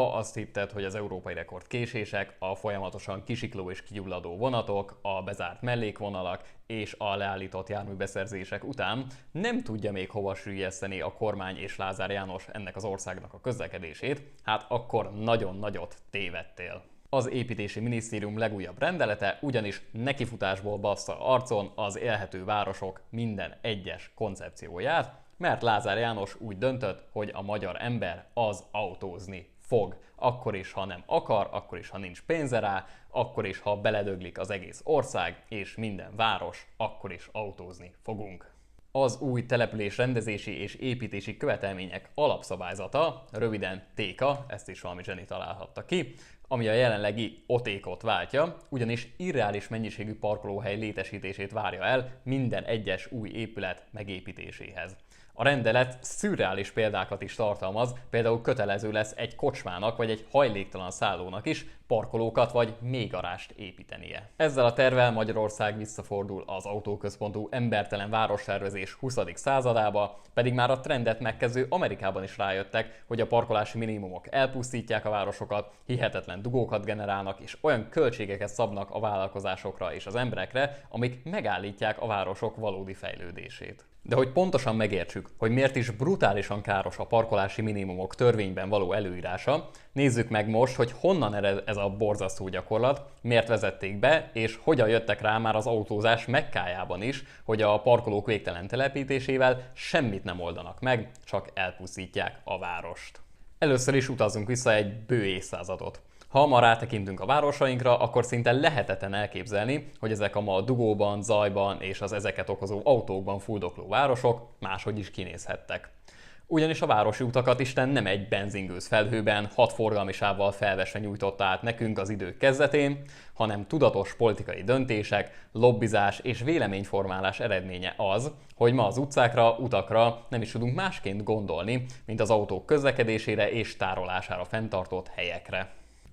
Ha azt hitted, hogy az európai rekord késések, a folyamatosan kisikló és kigyulladó vonatok, a bezárt mellékvonalak és a leállított járműbeszerzések után nem tudja még hova süllyeszteni a kormány és Lázár János ennek az országnak a közlekedését, hát akkor nagyon nagyot tévedtél. Az építési minisztérium legújabb rendelete ugyanis nekifutásból bassza arcon az élhető városok minden egyes koncepcióját, mert Lázár János úgy döntött, hogy a magyar ember az autózni fog. Akkor is, ha nem akar, akkor is, ha nincs pénze rá, akkor is, ha beledöglik az egész ország és minden város, akkor is autózni fogunk. Az új település rendezési és építési követelmények alapszabályzata, röviden TÉKA, ezt is valami zseni találhatta ki, ami a jelenlegi OTÉKot váltja, ugyanis irreális mennyiségű parkolóhely létesítését várja el minden egyes új épület megépítéséhez. A rendelet szürreális példákat is tartalmaz, például kötelező lesz egy kocsmának vagy egy hajléktalan szállónak is parkolókat vagy mélygarást építenie. Ezzel a tervvel Magyarország visszafordul az autóközpontú embertelen várostervezés 20. századába, pedig már a trendet megkezdő Amerikában is rájöttek, hogy a parkolási minimumok elpusztítják a városokat, hihetetlen dugókat generálnak és olyan költségeket szabnak a vállalkozásokra és az emberekre, amik megállítják a városok valódi fejlődését. De hogy pontosan megértsük, hogy miért is brutálisan káros a parkolási minimumok törvényben való előírása, nézzük meg most, hogy honnan ered ez a borzasztó gyakorlat, miért vezették be, és hogyan jöttek rá már az autózás Mekkájában is, hogy a parkolók végtelen telepítésével semmit nem oldanak meg, csak elpusztítják a várost. Először is utazzunk vissza egy bő évszázadot. Ha ma rátekintünk a városainkra, akkor szinte lehetetlen elképzelni, hogy ezek a ma dugóban, zajban és az ezeket okozó autókban fuldokló városok máshogy is kinézhettek. Ugyanis a városi utakat Isten nem egy benzingőz felhőben, 6 forgalmi sávval felvesve nyújtotta át nekünk az idők kezdetén, hanem tudatos politikai döntések, lobbizás és véleményformálás eredménye az, hogy ma az utcákra, utakra nem is tudunk másként gondolni, mint az autók közlekedésére és tárolására fenntartott helyekre.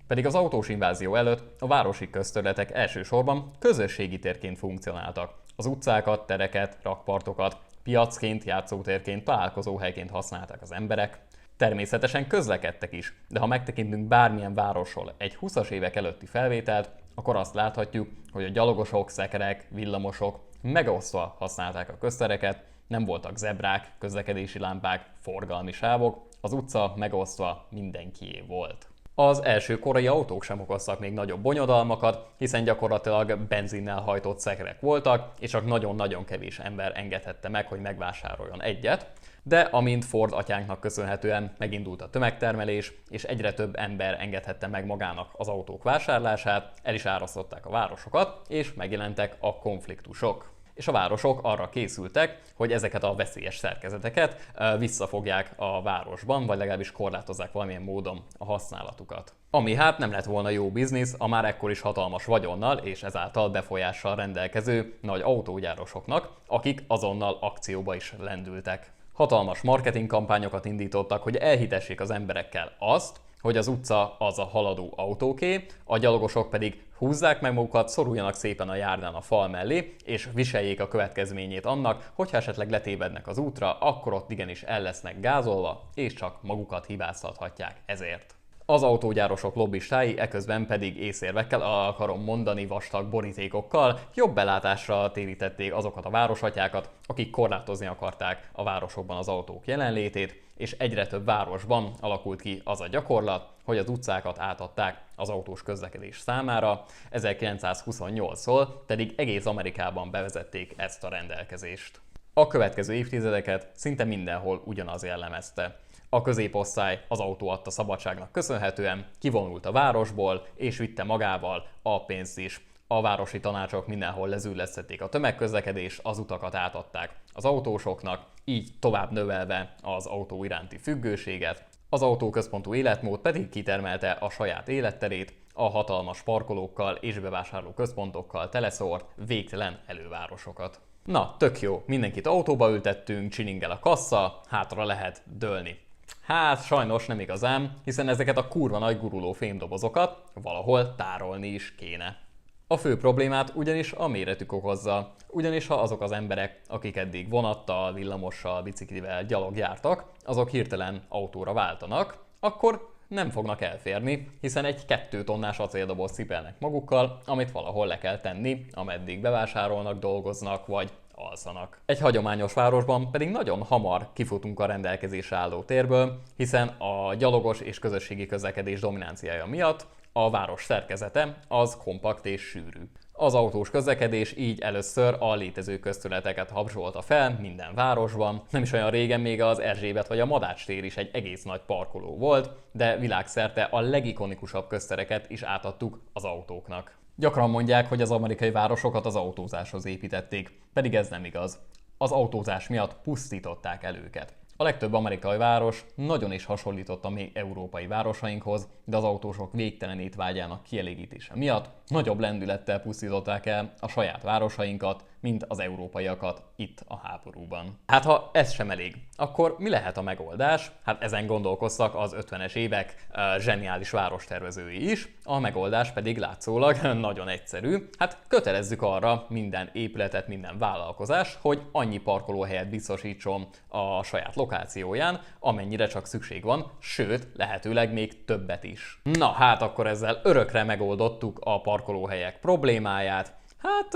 Pedig az autós invázió előtt a városi közterületek elsősorban közösségi térként funkcionáltak. Az utcákat, tereket, rakpartokat piacként, játszótérként, találkozóhelyként használták az emberek. Természetesen közlekedtek is, de ha megtekintünk bármilyen városról egy 20-as évek előtti felvételt, akkor azt láthatjuk, hogy a gyalogosok, szekerek, villamosok megosztva használták a köztereket, nem voltak zebrák, közlekedési lámpák, forgalmi sávok, az utca megosztva mindenkié volt. Az első korai autók sem okoztak még nagyobb bonyodalmakat, hiszen gyakorlatilag benzinnel hajtott szekerek voltak, és csak nagyon-nagyon kevés ember engedhette meg, hogy megvásároljon egyet. De amint Ford atyánknak köszönhetően megindult a tömegtermelés, és egyre több ember engedhette meg magának az autók vásárlását, el is árasztották a városokat, és megjelentek a konfliktusok. És a városok arra készültek, hogy ezeket a veszélyes szerkezeteket visszafogják a városban, vagy legalábbis korlátozzák valamilyen módon a használatukat. Ami hát nem lett volna jó biznisz a már ekkor is hatalmas vagyonnal és ezáltal befolyással rendelkező nagy autógyárosoknak, akik azonnal akcióba is lendültek. Hatalmas marketing kampányokat indítottak, hogy elhitessék az emberekkel azt, hogy az utca az a haladó autóké, a gyalogosok pedig húzzák meg magukat, szoruljanak szépen a járdán a fal mellé, és viseljék a következményét annak, hogyha esetleg letévednek az útra, akkor ott igenis el lesznek gázolva, és csak magukat hibáztathatják ezért. Az autógyárosok lobbistái eközben pedig észérvekkel, akarom mondani vastag borítékokkal, jobb belátásra térítették azokat a városatyákat, akik korlátozni akarták a városokban az autók jelenlétét, és egyre több városban alakult ki az a gyakorlat, hogy az utcákat átadták az autós közlekedés számára. 1928-tól pedig egész Amerikában bevezették ezt a rendelkezést. A következő évtizedeket szinte mindenhol ugyanaz jellemezte. A középosztály az autó adta szabadságnak köszönhetően kivonult a városból, és vitte magával a pénzt is. A városi tanácsok mindenhol lezüllesztették a tömegközlekedést, az utakat átadták az autósoknak, így tovább növelve az autó iránti függőséget. Az autóközpontú életmód pedig kitermelte a saját életterét, a hatalmas parkolókkal és bevásárló központokkal teleszórt végtelen elővárosokat. Na, tök jó, mindenkit autóba ültettünk, csilingel a kassa, hátra lehet dőlni. Hát sajnos nem igazán, hiszen ezeket a kurva nagy guruló fémdobozokat valahol tárolni is kéne. A fő problémát ugyanis a méretük okozza, ugyanis ha azok az emberek, akik eddig vonattal, villamossal, biciklivel, gyalog jártak, azok hirtelen autóra váltanak, akkor nem fognak elférni, hiszen egy 2 tonnás acéldobozt cipelnek magukkal, amit valahol le kell tenni, ameddig bevásárolnak, dolgoznak vagy alszanak. Egy hagyományos városban pedig nagyon hamar kifutunk a rendelkezésre álló térből, hiszen a gyalogos és közösségi közlekedés dominanciája miatt a város szerkezete az kompakt és sűrű. Az autós közlekedés így először a létező közterületeket habzsolta fel minden városban. Nem is olyan régen még az Erzsébet vagy a Madács tér is egy egész nagy parkoló volt, de világszerte a legikonikusabb köztereket is átadtuk az autóknak. Gyakran mondják, hogy az amerikai városokat az autózáshoz építették, pedig ez nem igaz. Az autózás miatt pusztították el őket. A legtöbb amerikai város nagyon is hasonlított a mi európai városainkhoz, de az autósok végtelen étvágyának kielégítése miatt nagyobb lendülettel pusztították el a saját városainkat, mint az európaiakat itt a háborúban. Hát ha ez sem elég, akkor mi lehet a megoldás? Hát ezen gondolkoztak az 50-es évek zseniális várostervezői is, a megoldás pedig látszólag nagyon egyszerű. Hát kötelezzük arra minden épületet, minden vállalkozás, hogy annyi parkolóhelyet biztosítson a saját lokációján, amennyire csak szükség van, sőt, lehetőleg még többet is. Na hát akkor ezzel örökre megoldottuk a parkolóhelyek problémáját. Hát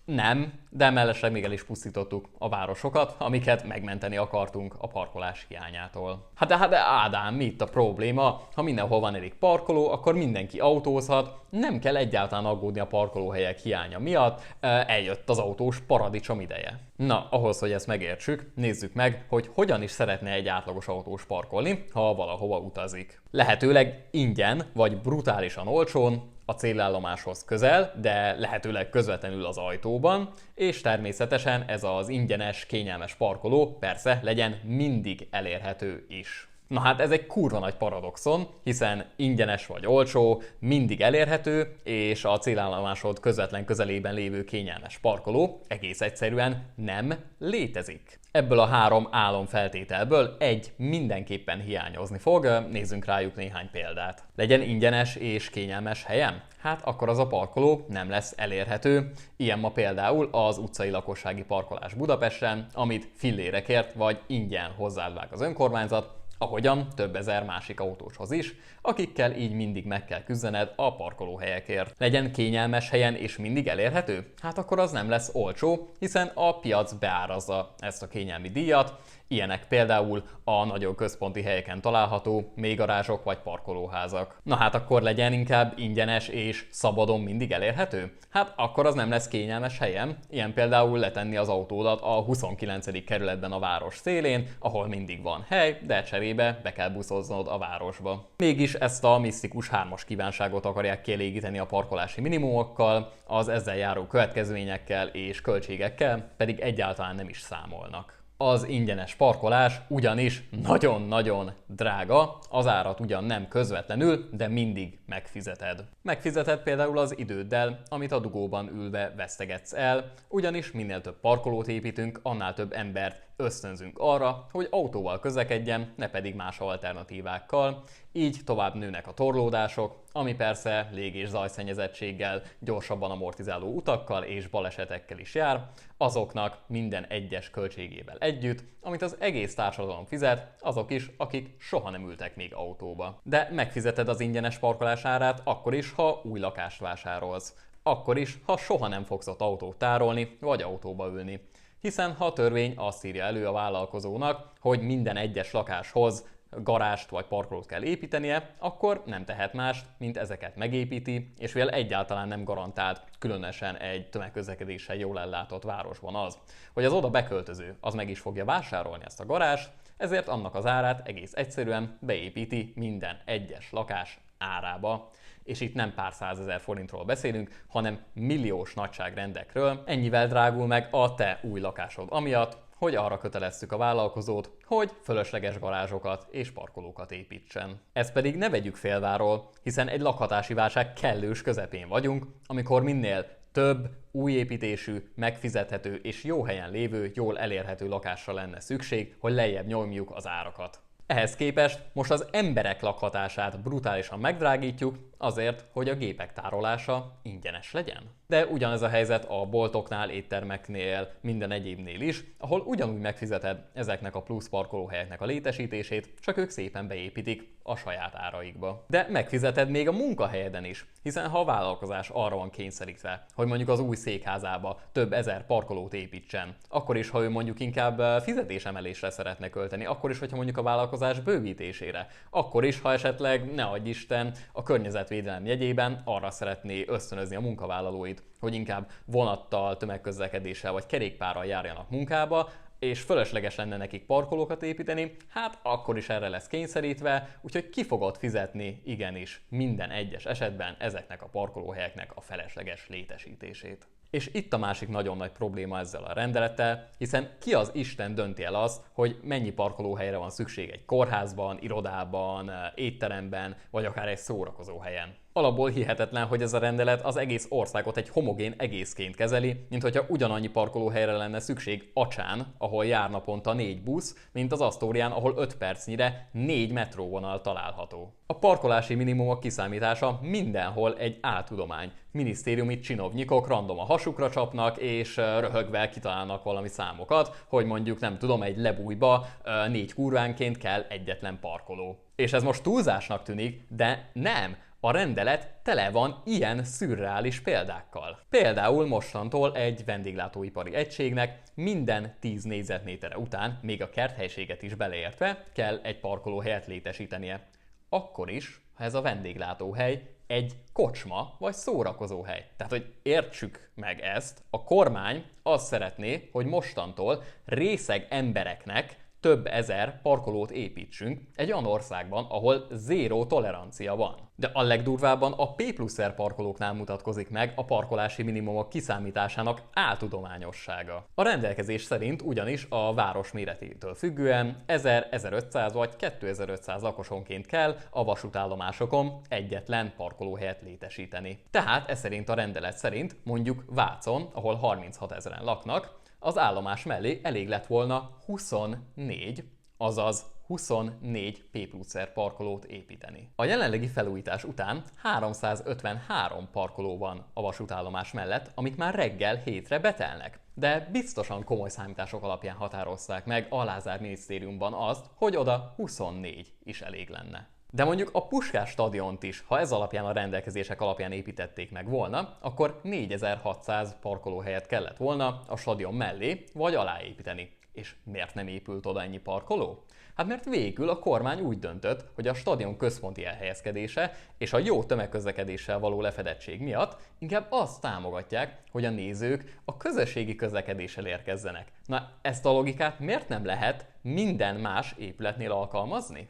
nem, de mellesleg még el is pusztítottuk a városokat, amiket megmenteni akartunk a parkolás hiányától. Hát de Ádám, mi itt a probléma? Ha mindenhol van elég parkoló, akkor mindenki autózhat, nem kell egyáltalán aggódni a parkolóhelyek hiánya miatt, eljött az autós paradicsom ideje. Na, ahhoz, hogy ezt megértsük, nézzük meg, hogy hogyan is szeretne egy átlagos autós parkolni, ha valahova utazik. Lehetőleg ingyen vagy brutálisan olcsón, a célállomáshoz közel, de lehetőleg közvetlenül az ajtóban, és természetesen ez az ingyenes, kényelmes parkoló persze legyen mindig elérhető is. Na hát ez egy kurva nagy paradoxon, hiszen ingyenes vagy olcsó, mindig elérhető, és a célállomásod közvetlen közelében lévő kényelmes parkoló egész egyszerűen nem létezik. Ebből a 3 álomfeltételből egy mindenképpen hiányozni fog, nézzünk rájuk néhány példát. Legyen ingyenes és kényelmes helyen? Hát akkor az a parkoló nem lesz elérhető. Ilyen ma például az utcai lakossági parkolás Budapesten, amit fillérekért vagy ingyen hozzáadvág az önkormányzat, ahogyan több ezer másik autóshoz is, akikkel így mindig meg kell küzdened a parkolóhelyekért. Legyen kényelmes helyen és mindig elérhető? Hát akkor az nem lesz olcsó, hiszen a piac beárazza ezt a kényelmi díjat, ilyenek például a nagyon központi helyeken található mélygarázsok vagy parkolóházak. Na hát akkor legyen inkább ingyenes és szabadon mindig elérhető? Hát akkor az nem lesz kényelmes helyen, ilyen például letenni az autódat a 29. kerületben a város szélén, ahol mindig van hely, de cserébe be kell buszoznod a városba. Mégis ezt a misztikus 3-as kívánságot akarják kielégíteni a parkolási minimumokkal, az ezzel járó következményekkel és költségekkel pedig egyáltalán nem is számolnak. Az ingyenes parkolás ugyanis nagyon-nagyon drága, az árat ugyan nem közvetlenül, de mindig megfizeted. Megfizeted például az időddel, amit a dugóban ülve vesztegetsz el, ugyanis minél több parkolót építünk, annál több embert ösztönzünk arra, hogy autóval közlekedjen, ne pedig más alternatívákkal. Így tovább nőnek a torlódások, ami persze lég- és zajszennyezettséggel, gyorsabban amortizáló utakkal és balesetekkel is jár, azoknak minden egyes költségével együtt, amit az egész társadalom fizet, azok is, akik soha nem ültek még autóba. De megfizeted az ingyenes parkolás árát akkor is, ha új lakást vásárolsz. Akkor is, ha soha nem fogsz ott autót tárolni, vagy autóba ülni. Hiszen ha a törvény azt írja elő a vállalkozónak, hogy minden egyes lakáshoz garást vagy parkolót kell építenie, akkor nem tehet mást, mint ezeket megépíti, és mivel egyáltalán nem garantált, különösen egy tömegközlekedéssel jól ellátott városban az, hogy az oda beköltöző az meg is fogja vásárolni ezt a garást, ezért annak az árát egész egyszerűen beépíti minden egyes lakás árába. És itt nem pár százezer forintról beszélünk, hanem milliós nagyságrendekről. Ennyivel drágul meg a te új lakásod amiatt, hogy arra köteleztük a vállalkozót, hogy fölösleges garázsokat és parkolókat építsen. Ezt pedig ne vegyük félváról, hiszen egy lakhatási válság kellős közepén vagyunk, amikor minél több, új építésű, megfizethető és jó helyen lévő, jól elérhető lakásra lenne szükség, hogy lejjebb nyomjuk az árakat. Ehhez képest most az emberek lakhatását brutálisan megdrágítjuk azért, hogy a gépek tárolása ingyenes legyen. De ugyanez a helyzet a boltoknál, éttermeknél, minden egyébnél is, ahol ugyanúgy megfizeted ezeknek a plusz parkolóhelyeknek a létesítését, csak ők szépen beépítik a saját áraikba. De megfizeted még a munkahelyeden is, hiszen ha a vállalkozás arra van kényszerítve, hogy mondjuk az új székházába több ezer parkolót építsen, akkor is, ha ő mondjuk inkább fizetésemelésre szeretne költeni, akkor is, hogyha mondjuk a vállalkozás bővítésére, akkor is, ha esetleg, ne adj Isten, a környezetvédelem jegyében arra szeretné ösztönözni a munkavállalóit, hogy inkább vonattal, tömegközlekedéssel vagy kerékpárral járjanak munkába, és fölösleges lenne nekik parkolókat építeni, hát akkor is erre lesz kényszerítve, úgyhogy ki fogod fizetni igenis minden egyes esetben ezeknek a parkolóhelyeknek a felesleges létesítését. És itt a másik nagyon nagy probléma ezzel a rendelettel, hiszen ki az Isten dönti el azt, hogy mennyi parkolóhelyre van szükség egy kórházban, irodában, étteremben, vagy akár egy szórakozóhelyen. Alapból hihetetlen, hogy ez a rendelet az egész országot egy homogén egészként kezeli, mint hogyha ugyanannyi parkolóhelyre lenne szükség Acsán, ahol jár naponta 4 busz, mint az Asztórián, ahol 5 percnyire 4 metróvonal található. A parkolási minimumok kiszámítása mindenhol egy áltudomány. Minisztériumi csinovnyikok random a hasukra csapnak, és röhögve kitalálnak valami számokat, hogy mondjuk nem tudom, egy Lebújba 4 kurvánként kell egyetlen parkoló. És ez most túlzásnak tűnik, de nem! A rendelet tele van ilyen szürreális példákkal. Például mostantól egy vendéglátóipari egységnek minden 10 négyzetméterre után, még a kerthelységet is beleértve, kell egy parkolóhelyet létesítenie. Akkor is, ha ez a vendéglátóhely egy kocsma vagy szórakozóhely. Tehát, hogy értsük meg ezt, a kormány azt szeretné, hogy mostantól részeg embereknek több ezer parkolót építsünk egy olyan országban, ahol zéró tolerancia van. De a legdurvábban a P+R parkolóknál mutatkozik meg a parkolási minimumok kiszámításának áltudományossága. A rendelkezés szerint ugyanis a város méretétől függően 1000-1500 vagy 2500 lakosonként kell a vasútállomásokon egyetlen parkolóhelyet létesíteni. Tehát ez szerint a rendelet szerint mondjuk Vácon, ahol 36 000-en laknak, az állomás mellé elég lett volna 24, azaz 24 P+R parkolót építeni. A jelenlegi felújítás után 353 parkoló van a vasútállomás mellett, amik már reggel 7-re betelnek. De biztosan komoly számítások alapján határozták meg a Lázár minisztériumban azt, hogy oda 24 is elég lenne. De mondjuk a Puskás stadiont is, ha ez alapján a rendelkezések alapján építették meg volna, akkor 4600 parkolóhelyet kellett volna a stadion mellé vagy alá építeni. És miért nem épült oda ennyi parkoló? Hát mert végül a kormány úgy döntött, hogy a stadion központi elhelyezkedése és a jó tömegközlekedéssel való lefedettség miatt inkább azt támogatják, hogy a nézők a közösségi közlekedéssel érkezzenek. Na, ezt a logikát miért nem lehet minden más épületnél alkalmazni?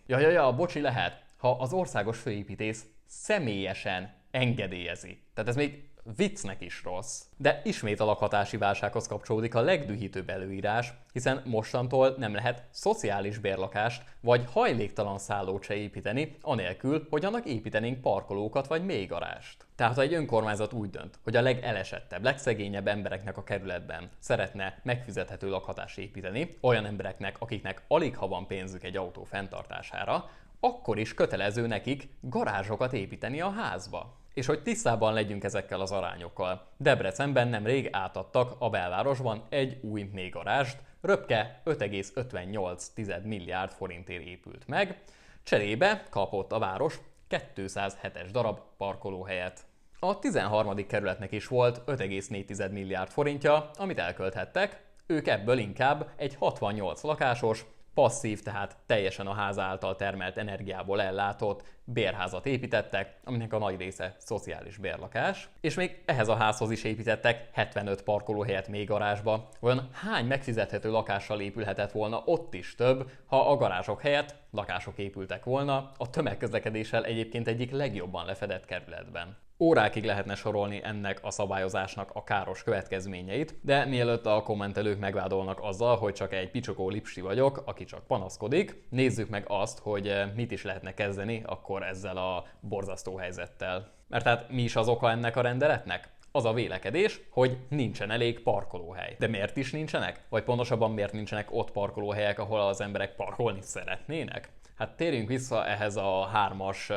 Bocsi, lehet, ha az országos főépítész személyesen engedélyezi. Tehát ez még viccnek is rossz. De ismét a lakhatási válsághoz kapcsolódik a legdühítőbb előírás, hiszen mostantól nem lehet szociális bérlakást vagy hajléktalan szállót se építeni, anélkül, hogy annak építenénk parkolókat vagy mélygarást. Tehát ha egy önkormányzat úgy dönt, hogy a legelesettebb, legszegényebb embereknek a kerületben szeretne megfizethető lakhatást építeni, olyan embereknek, akiknek alig ha van pénzük egy autó fenntartására, akkor is kötelező nekik garázsokat építeni a házba. És hogy tisztában legyünk ezekkel az arányokkal, Debrecenben nemrég átadtak a belvárosban egy új mélygarást, röpke 5,58 milliárd forintért épült meg, cserébe kapott a város 207-es darab parkolóhelyet. A 13. kerületnek is volt 5,4 milliárd forintja, amit elkölthettek, ők ebből inkább egy 68 lakásos, passzív, tehát teljesen a ház által termelt energiából ellátott bérházat építettek, aminek a nagy része szociális bérlakás, és még ehhez a házhoz is építettek 75 parkolóhelyet még garázsba. Olyan hány megfizethető lakással épülhetett volna ott is több, ha a garázsok helyett lakások épültek volna a tömegközlekedéssel egyébként egyik legjobban lefedett kerületben. Órákig lehetne sorolni ennek a szabályozásnak a káros következményeit, de mielőtt a kommentelők megvádolnak azzal, hogy csak egy picsokó lipsi vagyok, aki csak panaszkodik, nézzük meg azt, hogy mit is lehetne kezdeni akkor ezzel a borzasztó helyzettel. Mert hát mi is az oka ennek a rendeletnek? Az a vélekedés, hogy nincsen elég parkolóhely. De miért is nincsenek? Vagy pontosabban miért nincsenek ott parkolóhelyek, ahol az emberek parkolni szeretnének? Hát térjünk vissza ehhez a hármas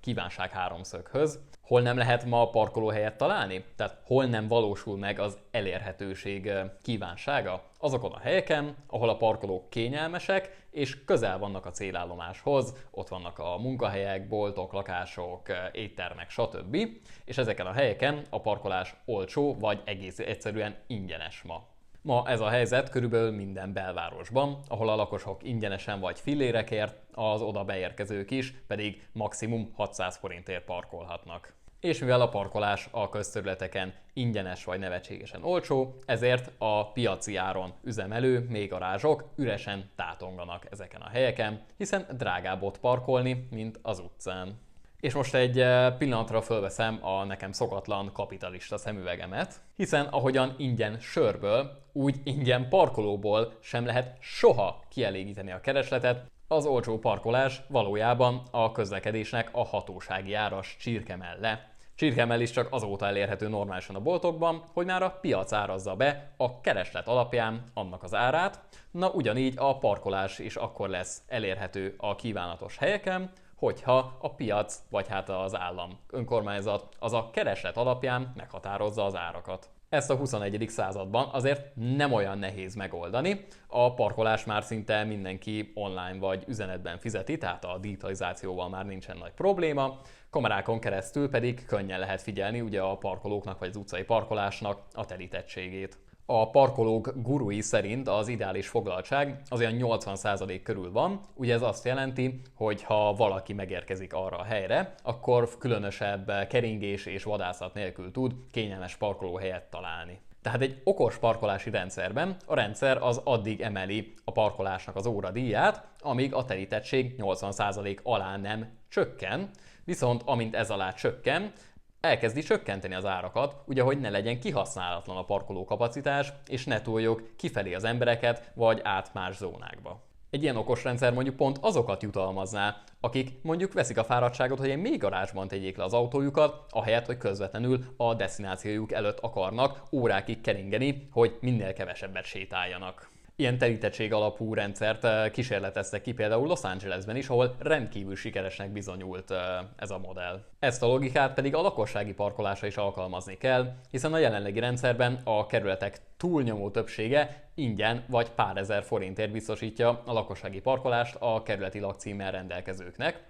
kívánság háromszöghöz. Hol nem lehet ma parkolóhelyet találni? Tehát hol nem valósul meg az elérhetőség kívánsága? Azokon a helyeken, ahol a parkolók kényelmesek és közel vannak a célállomáshoz, ott vannak a munkahelyek, boltok, lakások, éttermek, stb. És ezeken a helyeken a parkolás olcsó vagy egész egyszerűen ingyenes ma. Ma ez a helyzet körülbelül minden belvárosban, ahol a lakosok ingyenesen vagy fillérekért, az oda beérkezők is pedig maximum 600 forintért parkolhatnak. És mivel a parkolás a közterületeken ingyenes vagy nevetségesen olcsó, ezért a piaci áron üzemelő mélygarázsok üresen tátonganak ezeken a helyeken, hiszen drágább ott parkolni, mint az utcán. És most egy pillanatra fölveszem a nekem szokatlan kapitalista szemüvegemet, hiszen ahogyan ingyen sörből, úgy ingyen parkolóból sem lehet soha kielégíteni a keresletet, az olcsó parkolás valójában a közlekedésnek a hatósági áras csirkemelle. Csirkemell is csak azóta elérhető normálisan a boltokban, hogy már a piac árazza be a kereslet alapján annak az árát, na ugyanígy a parkolás is akkor lesz elérhető a kívánatos helyeken, hogyha a piac, vagy hát az állam, önkormányzat az a kereslet alapján meghatározza az árakat. Ezt a 21. században azért nem olyan nehéz megoldani, a parkolás már szinte mindenki online vagy üzenetben fizeti, tehát a digitalizációval már nincsen nagy probléma, kamerákon keresztül pedig könnyen lehet figyelni ugye a parkolóknak vagy az utcai parkolásnak a telítettségét. A parkolók gurui szerint az ideális foglaltság az olyan 80% körül van, ugye ez azt jelenti, hogy ha valaki megérkezik arra a helyre, akkor különösebb keringés és vadászat nélkül tud kényelmes parkolóhelyet találni. Tehát egy okos parkolási rendszerben a rendszer az addig emeli a parkolásnak az óradíját, amíg a telítettség 80% alá nem csökken, viszont amint ez alá csökken, elkezdi csökkenteni az árakat, ugye hogy ne legyen kihasználatlan a parkolókapacitás, és ne toljuk kifelé az embereket, vagy át más zónákba. Egy ilyen okos rendszer mondjuk pont azokat jutalmazná, akik mondjuk veszik a fáradtságot, hogy egy mélygarázsban tegyék le az autójukat, ahelyett, hogy közvetlenül a desztinációjuk előtt akarnak órákig keringeni, hogy minél kevesebbet sétáljanak. Ilyen terítettség alapú rendszert kísérleteztek ki például Los Angelesben is, ahol rendkívül sikeresnek bizonyult ez a modell. Ezt a logikát pedig a lakossági parkolásra is alkalmazni kell, hiszen a jelenlegi rendszerben a kerületek túlnyomó többsége ingyen vagy pár ezer forintért biztosítja a lakossági parkolást a kerületi lakcímmel rendelkezőknek.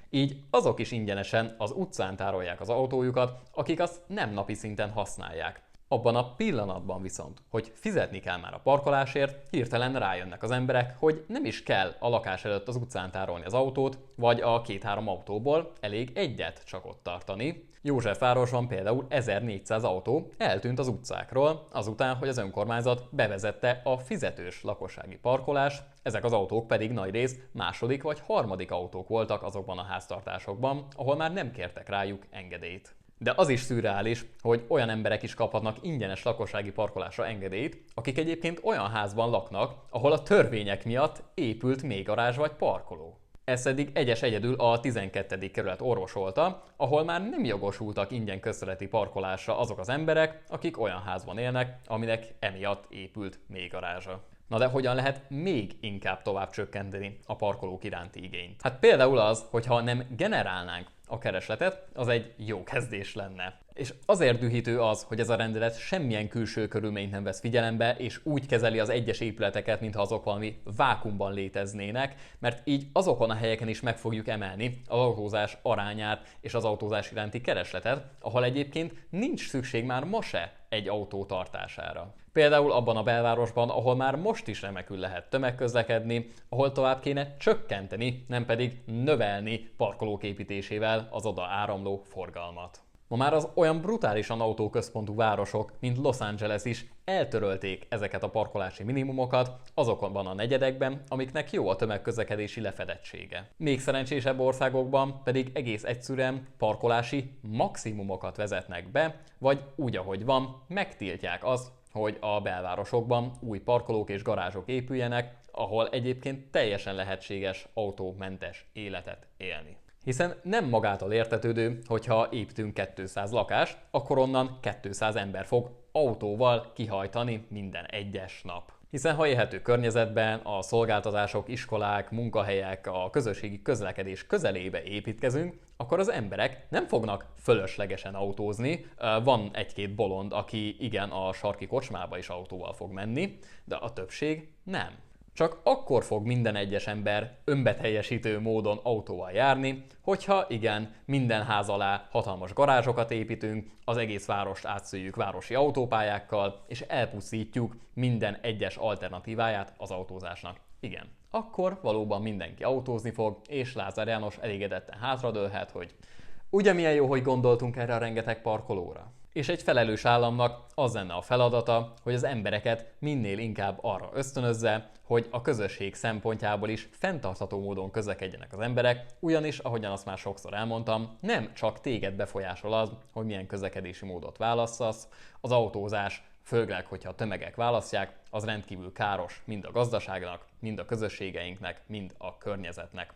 Így azok is ingyenesen az utcán tárolják az autójukat, akik azt nem napi szinten használják. Abban a pillanatban viszont, hogy fizetni kell már a parkolásért, hirtelen rájönnek az emberek, hogy nem is kell a lakás előtt az utcán tárolni az autót, vagy a 2-3 autóból elég egyet csak ott tartani. Józsefvárosban például 1400 autó eltűnt az utcákról, azután, hogy az önkormányzat bevezette a fizetős lakossági parkolást, ezek az autók pedig nagyrészt második vagy harmadik autók voltak azokban a háztartásokban, ahol már nem kértek rájuk engedélyt. De az is szürreális, hogy olyan emberek is kaphatnak ingyenes lakossági parkolásra engedélyt, akik egyébként olyan házban laknak, ahol a törvények miatt épült mélygarázs vagy parkoló. Ezt eddig egyedül a 12. kerület orvosolta, ahol már nem jogosultak ingyen közterületi parkolásra azok az emberek, akik olyan házban élnek, aminek emiatt épült mélygarázsa. Na de hogyan lehet még inkább tovább csökkenteni a parkolók iránti igényt? Hát például az, hogyha nem generálnánk a keresletet, az egy jó kezdés lenne. És azért dühítő az, hogy ez a rendelet semmilyen külső körülményt nem vesz figyelembe, és úgy kezeli az egyes épületeket, mintha azok valami vákuumban léteznének, mert így azokon a helyeken is meg fogjuk emelni az autózás arányát és az autózás iránti keresletet, ahol egyébként nincs szükség már ma se egy autó tartására. Például abban a belvárosban, ahol már most is remekül lehet tömegközlekedni, ahol tovább kéne csökkenteni, nem pedig növelni parkolók építésével az oda áramló forgalmat. Ma már az olyan brutálisan autóközpontú városok, mint Los Angeles is eltörölték ezeket a parkolási minimumokat azokban a negyedekben, amiknek jó a tömegközlekedési lefedettsége. Még szerencsésebb országokban pedig egész egyszerűen parkolási maximumokat vezetnek be, vagy úgy, ahogy van, megtiltják azt, hogy a belvárosokban új parkolók és garázsok épüljenek, ahol egyébként teljesen lehetséges autómentes életet élni. Hiszen nem magától értetődő, hogyha építünk 200 lakást, akkor onnan 200 ember fog autóval kihajtani minden egyes nap. Hiszen ha élhető környezetben a szolgáltatások, iskolák, munkahelyek, a közösségi közlekedés közelébe építkezünk, akkor az emberek nem fognak fölöslegesen autózni. Van egy-két bolond, aki igen, a sarki kocsmába is autóval fog menni, de a többség nem. Csak akkor fog minden egyes ember önbeteljesítő módon autóval járni, hogyha igen, minden ház alá hatalmas garázsokat építünk, az egész várost átszőjük városi autópályákkal, és elpusztítjuk minden egyes alternatíváját az autózásnak. Igen, akkor valóban mindenki autózni fog, és Lázár János elégedetten hátradőlhet, hogy ugye milyen jó, hogy gondoltunk erre a rengeteg parkolóra. És egy felelős államnak az lenne a feladata, hogy az embereket minél inkább arra ösztönözze, hogy a közösség szempontjából is fenntartható módon közlekedjenek az emberek, ugyanis, ahogyan azt már sokszor elmondtam, nem csak téged befolyásol az, hogy milyen közlekedési módot válasszasz, az autózás, főleg, hogyha a tömegek választják, az rendkívül káros mind a gazdaságnak, mind a közösségeinknek, mind a környezetnek.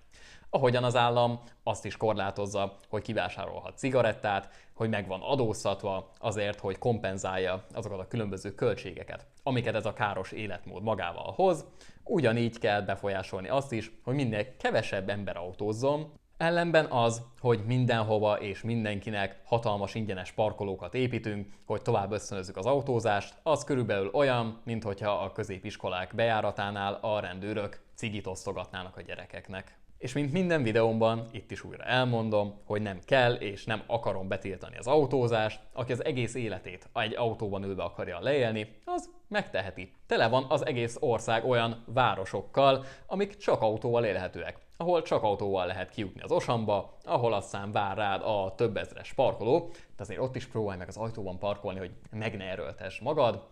Ahogyan az állam azt is korlátozza, hogy kivásárolhat cigarettát, hogy meg van adóztatva azért, hogy kompenzálja azokat a különböző költségeket, amiket ez a káros életmód magával hoz, ugyanígy kell befolyásolni azt is, hogy minél kevesebb ember autózzon, ellenben az, hogy mindenhova és mindenkinek hatalmas ingyenes parkolókat építünk, hogy tovább ösztönözzük az autózást, az körülbelül olyan, minthogyha a középiskolák bejáratánál a rendőrök cigit osztogatnának a gyerekeknek. És mint minden videómban, itt is újra elmondom, hogy nem kell és nem akarom betiltani az autózást, aki az egész életét egy autóban ülve akarja leélni, az megteheti. Tele van az egész ország olyan városokkal, amik csak autóval élhetőek, ahol csak autóval lehet kijutni az Osamba, ahol aztán vár rád a több ezres parkoló, de azért ott is próbálj meg az ajtóban parkolni, hogy meg ne erőltess magad.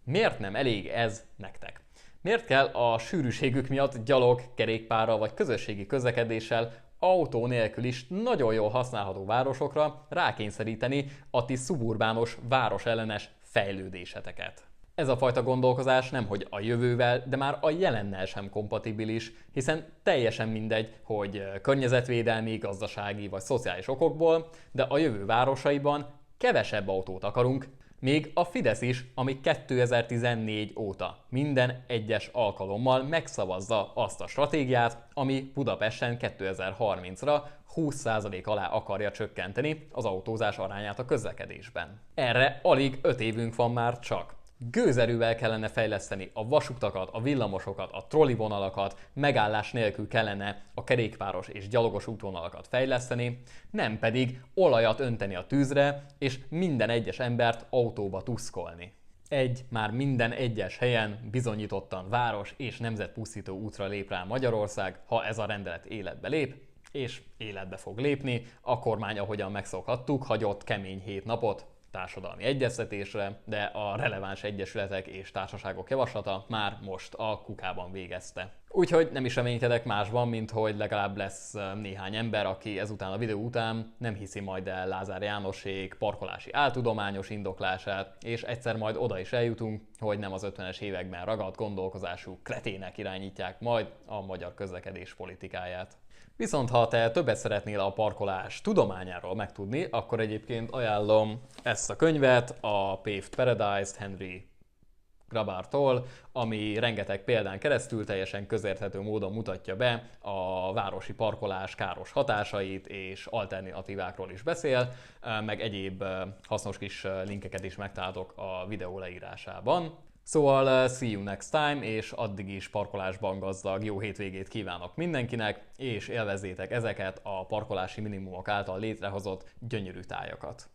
Miért nem elég ez nektek? Miért kell a sűrűségük miatt gyalog, kerékpárral vagy közösségi közlekedéssel, autó nélkül is nagyon jól használható városokra rákényszeríteni a ti szuburbános, városellenes fejlődéseteket? Ez a fajta gondolkozás nemhogy a jövővel, de már a jelennel sem kompatibilis, hiszen teljesen mindegy, hogy környezetvédelmi, gazdasági vagy szociális okokból, de a jövő városaiban kevesebb autót akarunk, még a Fidesz is, ami 2014 óta minden egyes alkalommal megszavazza azt a stratégiát, ami Budapesten 2030-ra 20% alá akarja csökkenteni az autózás arányát a közlekedésben. Erre alig 5 évünk van már csak. Gőzerővel kellene fejleszteni a vasutakat, a villamosokat, a trollivonalakat, megállás nélkül kellene a kerékpáros és gyalogos útvonalakat fejleszteni, nem pedig olajat önteni a tűzre, és minden egyes embert autóba tuszkolni. Már minden egyes helyen bizonyítottan város és nemzetpusztító útra lép rá Magyarország, ha ez a rendelet életbe lép, és életbe fog lépni. A kormány, ahogyan megszokhattuk, hagyott kemény 7 napot társadalmi egyeztetésre, de a releváns egyesületek és társaságok javaslata már most a kukában végezte. Úgyhogy nem is reménykedek másban, mint hogy legalább lesz néhány ember, aki ezután a videó után nem hiszi majd el Lázár Jánosék parkolási áltudományos indoklását, és egyszer majd oda is eljutunk, hogy nem az 50-es években ragadt gondolkozású kretének irányítják majd a magyar közlekedés politikáját. Viszont ha te többet szeretnél a parkolás tudományáról megtudni, akkor egyébként ajánlom ezt a könyvet, a Paved Paradise-t Henry Grabartól, ami rengeteg példán keresztül teljesen közérthető módon mutatja be a városi parkolás káros hatásait, és alternatívákról is beszél, meg egyéb hasznos kis linkeket is megtaláltok a videó leírásában. Szóval see you next time, és addig is parkolásban gazdag jó hétvégét kívánok mindenkinek, és élvezzétek ezeket a parkolási minimumok által létrehozott gyönyörű tájakat.